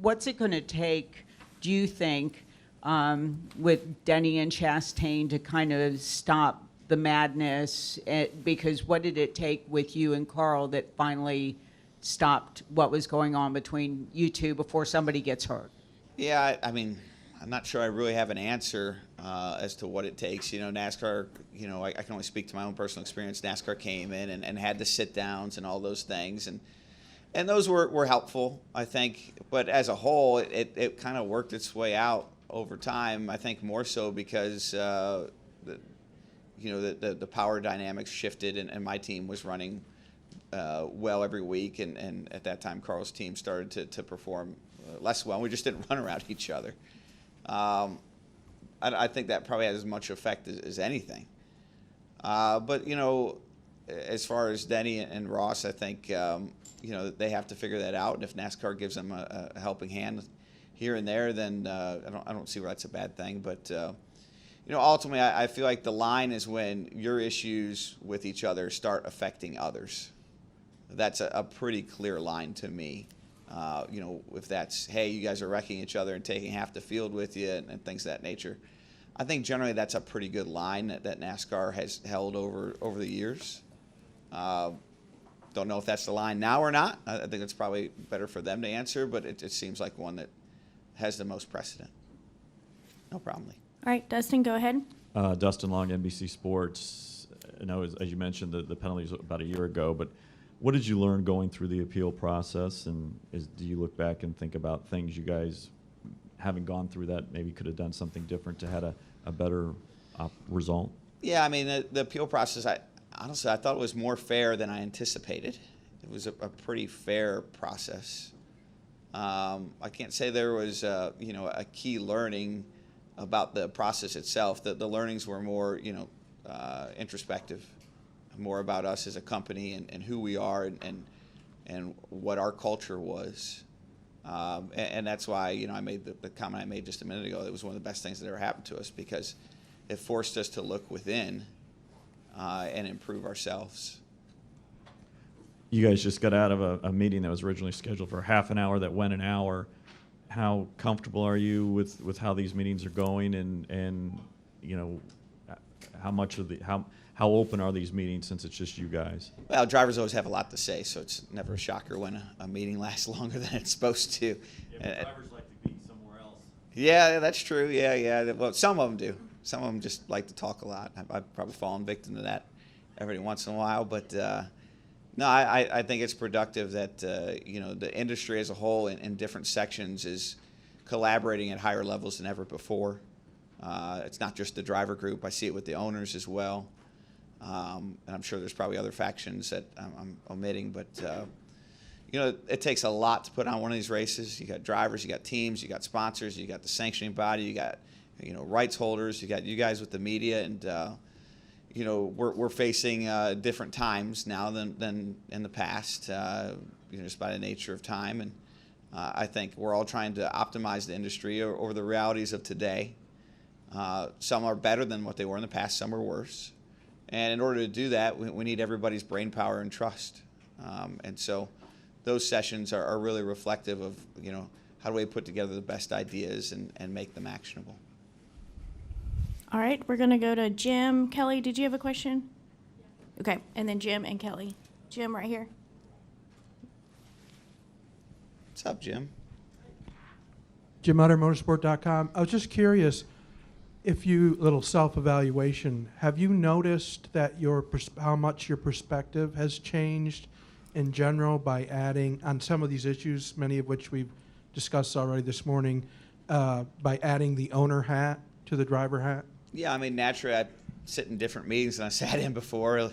what's it going to take, do you think, with Denny and Chastain to kind of stop the madness? Because what did it take with you and Carl that finally stopped what was going on between you two before somebody gets hurt? Yeah, I mean, I'm not sure I really have an answer as to what it takes. NASCAR, I can only speak to my own personal experience. NASCAR came in and had the sit-downs and all those things, and those were helpful, I think. But as a whole, it kind of worked its way out over time, I think more so because the power dynamics shifted, and my team was running well every week, and at that time Carl's team started to perform less well. We just didn't run around each other. I think that probably has as much effect as anything. But as far as Denny and Ross, I think they have to figure that out, and if NASCAR gives them a helping hand here and there, then I don't see where that's a bad thing. But ultimately, I feel like the line is when your issues with each other start affecting others. That's a pretty clear line to me. If that's, hey, you guys are wrecking each other and taking half the field with you and things of that nature. I think generally that's a pretty good line that NASCAR has held over the years. Don't know if that's the line now or not. I think it's probably better for them to answer, but it seems like one that has the most precedent. No problem, Lee. All right, Dustin, go ahead. Dustin Long, NBC Sports. I know, as you mentioned, the penalties about a year ago, but what did you learn going through the appeal process, and do you look back and think about things you guys, having gone through that, maybe could have done something different to have a better result? Yeah, I mean, the appeal process, honestly, I thought it was more fair than I anticipated. It was a pretty fair process. I can't say there was a key learning about the process itself. The learnings were more introspective, more about us as a company and who we are and what our culture was. And that's why I made the comment I made just a minute ago. It was one of the best things that ever happened to us, because it forced us to look within and improve ourselves. You guys just got out of a meeting that was originally scheduled for half an hour that went an hour. How comfortable are you with how these meetings are going, and how open are these meetings since it's just you guys? Well, drivers always have a lot to say, so it's never a shocker when a meeting lasts longer than it's supposed to. Yeah, but drivers like to be somewhere else. Yeah, that's true. Yeah. Well, some of them do. Some of them just like to talk a lot. I've probably fallen victim to that every once in a while, but no, I think it's productive that the industry as a whole in different sections is collaborating at higher levels than ever before. It's not just the driver group. I see it with the owners as well. And I'm sure there's probably other factions that I'm omitting, but it takes a lot to put on one of these races. You got drivers, you got teams, you got sponsors, you got the sanctioning body, you got rights holders, you got you guys with the media, and we're facing different times now than in the past, just by the nature of time. And I think we're all trying to optimize the industry over the realities of today. Some are better than what they were in the past, some are worse. And in order to do that, we need everybody's brain power and trust. And so those sessions are really reflective of, how do we put together the best ideas and make them actionable. All right, we're going to go to Jim. Kelly, did you have a question? Yeah. Okay, and then Jim and Kelly. Jim, right here. What's up, Jim? JimUtterMotorsport.com. I was just curious, little self-evaluation, have you noticed that how much your perspective has changed in general by adding on some of these issues, many of which we've discussed already this morning, by adding the owner hat to the driver hat? Yeah, I mean, naturally, I sit in different meetings than I sat in before,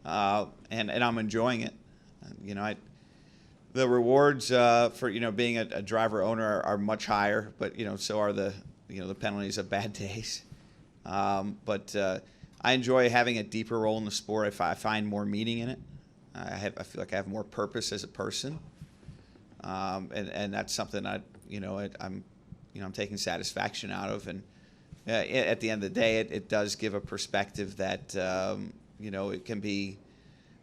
and I'm enjoying it. The rewards for being a driver owner are much higher, but so are the penalties of bad days. But I enjoy having a deeper role in the sport. I find more meaning in it. I feel like I have more purpose as a person, and that's something I'm taking satisfaction out of. And at the end of the day, it does give a perspective that it can be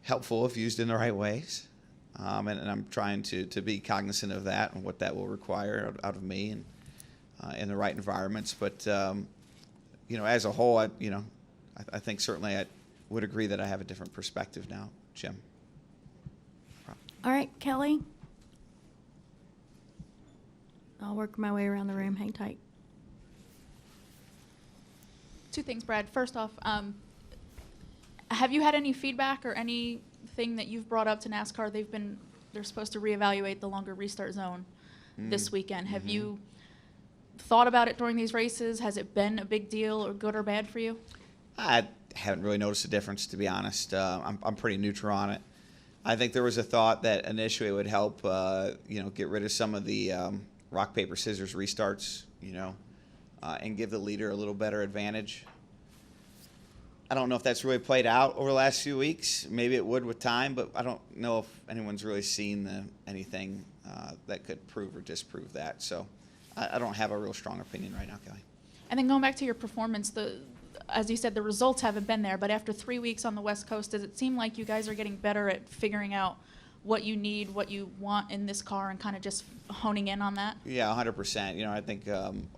helpful if used in the right ways. and I'm trying to be cognizant of that and what that will require out of me and in the right environments. But as a whole, I think certainly I would agree that I have a different perspective now, Jim. All right, Kelly. I'll work my way around the room. Hang tight. Two things, Brad. First off, have you had any feedback or anything that you've brought up to NASCAR? They're supposed to reevaluate the longer restart zone this weekend. Have you thought about it during these races? Has it been a big deal, or good or bad for you? I haven't really noticed a difference, to be honest. I'm pretty neutral on it. I think there was a thought that initially it would help, get rid of some of the rock, paper, scissors restarts, and give the leader a little better advantage. I don't know if that's really played out over the last few weeks. Maybe it would with time, but I don't know if anyone's really seen anything that could prove or disprove that. So I don't have a real strong opinion right now, Kelly. And then going back to your performance, as you said, the results haven't been there, but after 3 weeks on the West Coast, does it seem like you guys are getting better at figuring out what you need, what you want in this car, and kind of just honing in on that? Yeah, 100%. I think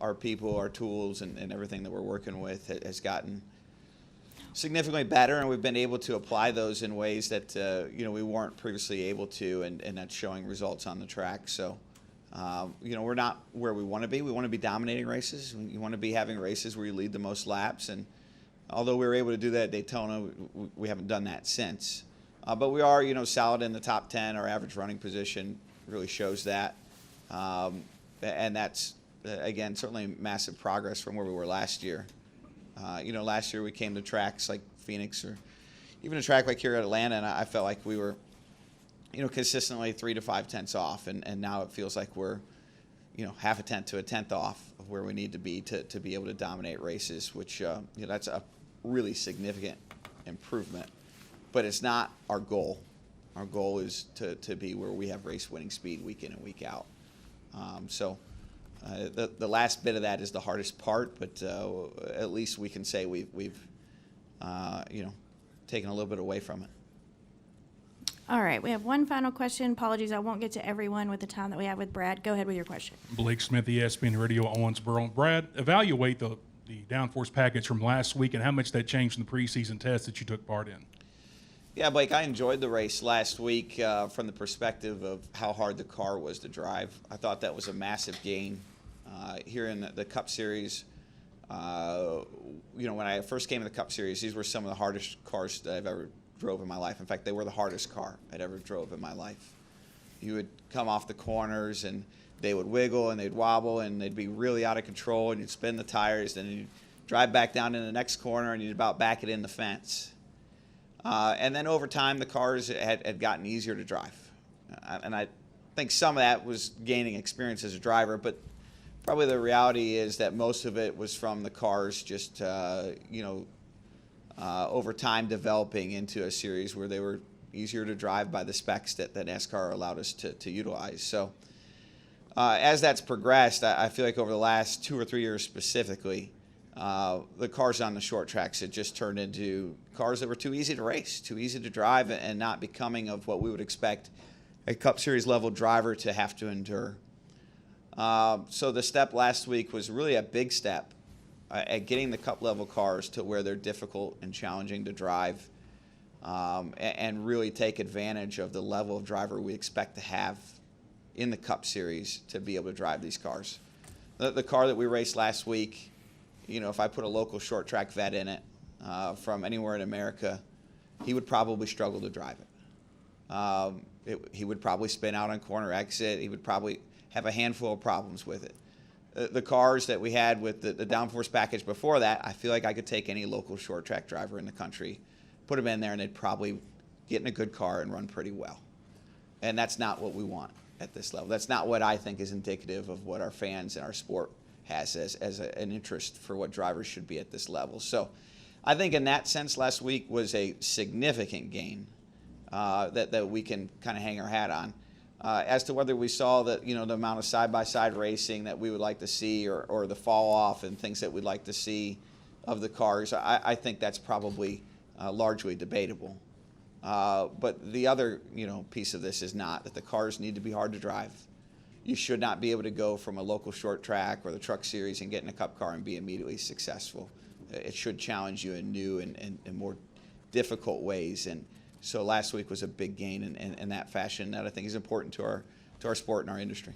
our people, our tools, and everything that we're working with has gotten significantly better, and we've been able to apply those in ways that we weren't previously able to, and that's showing results on the track. So we're not where we want to be. We want to be dominating races. You want to be having races where you lead the most laps, and although we were able to do that at Daytona, we haven't done that since. But we are, solid in the top 10. Our average running position really shows that. And that's, again, certainly massive progress from where we were last year. Last year we came to tracks like Phoenix or even a track like here at Atlanta, and I felt like we were, consistently 3 to 5 tenths off. And now it feels like we're, half a tenth to a tenth off of where we need to be able to dominate races, which, that's a really significant improvement. But it's not our goal. Our goal is to be where we have race-winning speed week in and week out. The last bit of that is the hardest part, but at least we can say we've taken a little bit away from it. All right, we have one final question. Apologies, I won't get to everyone with the time that we have with Brad. Go ahead with your question. Blake Smith, ESPN Radio, Owensboro. Brad, evaluate the downforce package from last week and how much that changed in the preseason test that you took part in. Yeah, Blake, I enjoyed the race last week from the perspective of how hard the car was to drive. I thought that was a massive gain. Here in the Cup Series, when I first came to the Cup Series, these were some of the hardest cars that I've ever drove in my life. In fact, they were the hardest car I'd ever drove in my life. You would come off the corners, and they would wiggle, and they'd wobble, and they'd be really out of control, and you'd spin the tires, then you'd drive back down in the next corner, and you'd about back it in the fence. And then over time, the cars had gotten easier to drive. And I think some of that was gaining experience as a driver, but probably the reality is that most of it was from the cars just, over time developing into a series where they were easier to drive by the specs that NASCAR allowed us to utilize. So as that's progressed, I feel like over the last 2 or 3 years specifically, the cars on the short tracks had just turned into cars that were too easy to race, too easy to drive, and not becoming of what we would expect a Cup Series level driver to have to endure. So the step last week was really a big step at getting the Cup level cars to where they're difficult and challenging to drive, and really take advantage of the level of driver we expect to have in the Cup Series to be able to drive these cars. The car that we raced last week, if I put a local short track vet in it from anywhere in America, he would probably struggle to drive it. He would probably spin out on corner exit. He would probably have a handful of problems with it. The cars that we had with the downforce package before that, I feel like I could take any local short track driver in the country, put them in there, and they'd probably get in a good car and run pretty well. And that's not what we want at this level. That's not what I think is indicative of what our fans and our sport has as an interest for what drivers should be at this level. So I think in that sense, last week was a significant gain that we can kind of hang our hat on. As to whether we saw the amount of side-by-side racing that we would like to see, or the fall off and things that we'd like to see of the cars, I think that's probably largely debatable. But the other, piece of this is not that the cars need to be hard to drive. You should not be able to go from a local short track or the truck series and get in a cup car and be immediately successful. It should challenge you in new and more difficult ways. And so last week was a big gain in that fashion that I think is important to our sport and our industry.